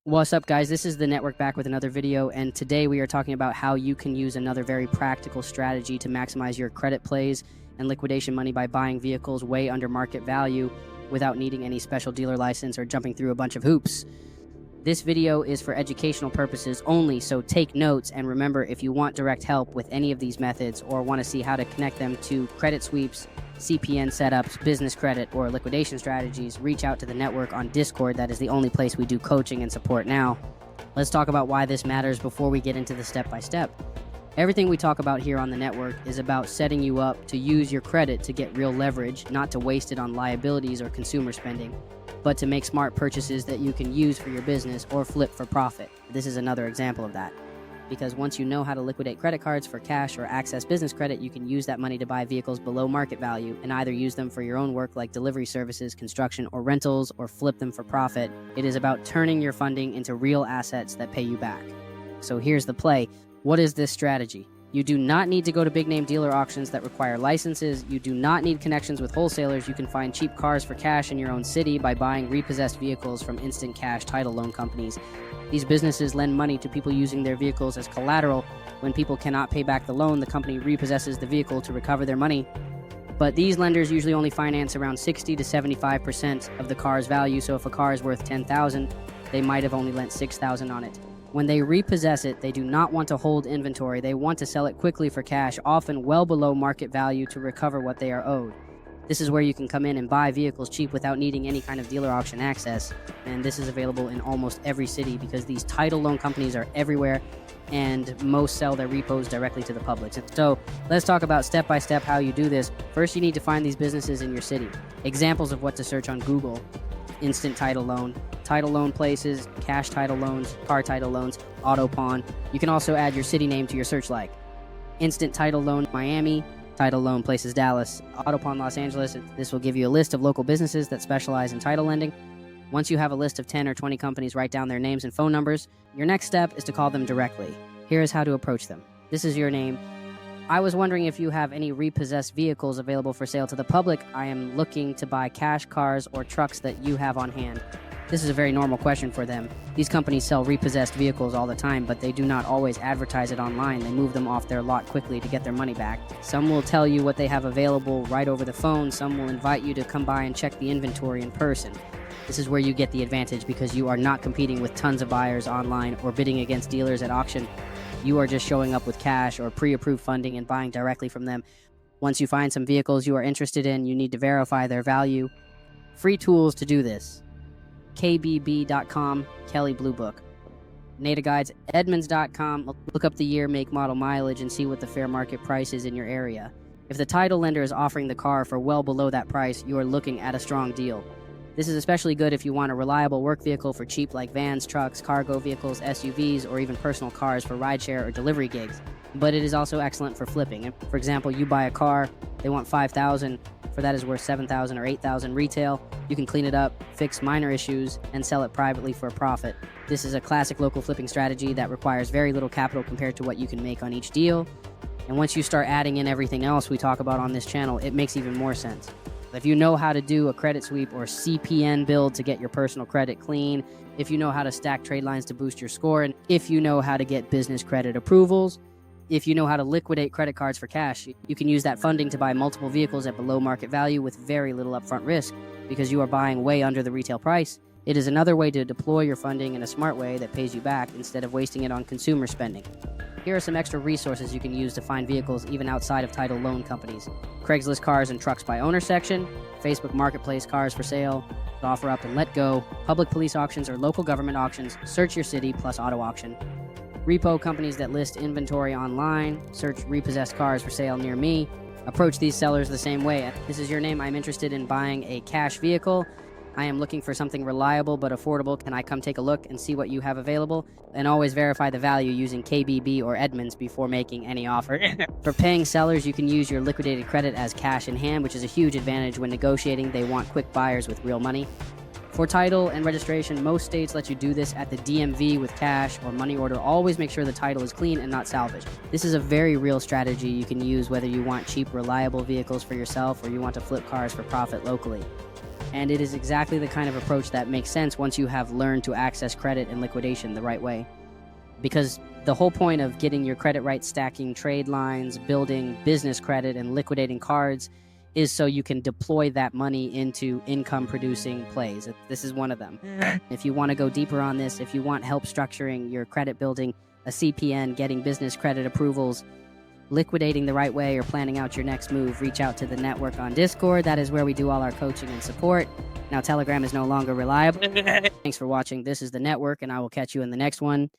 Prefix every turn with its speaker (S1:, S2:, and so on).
S1: What's up, guys? This is the network back with another video, and today we are talking about how you can use another very practical strategy to maximize your credit plays and liquidation money by buying vehicles way under market value without needing any special dealer license or jumping through a bunch of hoops. This video is for educational purposes only, so take notes, and remember, if you want direct help with any of these methods or want to see how to connect them to credit sweeps, CPN setups, business credit, or liquidation strategies, reach out to the network on Discord. That is the only place we do coaching and support now. Let's talk about why this matters before we get into the step-by-step. Everything we talk about here on the network is about setting you up to use your credit to get real leverage, not to waste it on liabilities or consumer spending, but to make smart purchases that you can use for your business or flip for profit. This is another example of that. Because once you know how to liquidate credit cards for cash or access business credit, you can use that money to buy vehicles below market value and either use them for your own work like delivery services, construction, or rentals, or flip them for profit. It is about turning your funding into real assets that pay you back. So here's the play. What is this strategy? You do not need to go to big-name dealer auctions that require licenses. You do not need connections with wholesalers. You can find cheap cars for cash in your own city by buying repossessed vehicles from instant cash title loan companies. These businesses lend money to people using their vehicles as collateral. When people cannot pay back the loan, the company repossesses the vehicle to recover their money. But these lenders usually only finance around 60 to 75% of the car's value, so if a car is worth $10,000, they might have only lent $6,000 on it. When they repossess it, they do not want to hold inventory. They want to sell it quickly for cash, often well below market value, to recover what they are owed. This is where you can come in and buy vehicles cheap without needing any kind of dealer auction access. And this is available in almost every city because these title loan companies are everywhere and most sell their repos directly to the public. So let's talk about step-by-step how you do this. First, you need to find these businesses in your city. Examples of what to search on Google: instant title loan places, cash title loans, car title loans, auto pawn. You can also add your city name to your search, like instant title loan Miami, title loan places Dallas, auto pawn Los Angeles. This will give you a list of local businesses that specialize in title lending. Once you have a list of 10 or 20 companies, write down their names and phone numbers. Your next step is to call them directly. Here is how to approach them. This is your name. I was wondering if you have any repossessed vehicles available for sale to the public. I am looking to buy cash cars or trucks that you have on hand. This is a very normal question for them. These companies sell repossessed vehicles all the time, but they do not always advertise it online. They move them off their lot quickly to get their money back. Some will tell you what they have available right over the phone. Some will invite you to come by and check the inventory in person. This is where you get the advantage because you are not competing with tons of buyers online or bidding against dealers at auction. You are just showing up with cash or pre-approved funding and buying directly from them. Once you find some vehicles you are interested in, you need to verify their value. Free tools to do this: kbb.com, Kelly Blue Book. NADA Guides, Edmunds.com. Look up the year, make, model, mileage, and see what the fair market price is in your area. If the title lender is offering the car for well below that price, you are looking at a strong deal. This is especially good if you want a reliable work vehicle for cheap, like vans, trucks, cargo vehicles, SUVs, or even personal cars for rideshare or delivery gigs. But it is also excellent for flipping. For example, you buy a car, they want $5,000, for that is worth $7,000 or $8,000 retail. You can clean it up, fix minor issues, and sell it privately for a profit. This is a classic local flipping strategy that requires very little capital compared to what you can make on each deal. And once you start adding in everything else we talk about on this channel, it makes even more sense. If you know how to do a credit sweep or CPN build to get your personal credit clean, if you know how to stack trade lines to boost your score, and if you know how to get business credit approvals, if you know how to liquidate credit cards for cash, you can use that funding to buy multiple vehicles at below market value with very little upfront risk because you are buying way under the retail price. It is another way to deploy your funding in a smart way that pays you back instead of wasting it on consumer spending. Here are some extra resources you can use to find vehicles even outside of title loan companies: Craigslist cars and trucks by owner section, Facebook Marketplace cars for sale, OfferUp and Let Go, public police auctions or local government auctions, search your city plus auto auction. Repo companies that list inventory online, search repossessed cars for sale near me. Approach these sellers the same way. This is your name. I'm interested in buying a cash vehicle. I am looking for something reliable but affordable. Can I come take a look and see what you have available? And always verify the value using KBB or Edmunds before making any offer. For paying sellers, you can use your liquidated credit as cash in hand, which is a huge advantage when negotiating. They want quick buyers with real money. For title and registration, most states let you do this at the DMV with cash or money order. Always make sure the title is clean and not salvaged. This is a very real strategy you can use whether you want cheap, reliable vehicles for yourself or you want to flip cars for profit locally. And it is exactly the kind of approach that makes sense once you have learned to access credit and liquidation the right way. Because the whole point of getting your credit right, stacking trade lines, building business credit, and liquidating cards is so you can deploy that money into income-producing plays. This is one of them. If you want to go deeper on this, if you want help structuring your credit building, a CPN, getting business credit approvals, liquidating the right way, or planning out your next move, reach out to the network on Discord. That is where we do all our coaching and support. Now, Telegram is no longer reliable. Thanks for watching. This is the network, and I will catch you in the next one.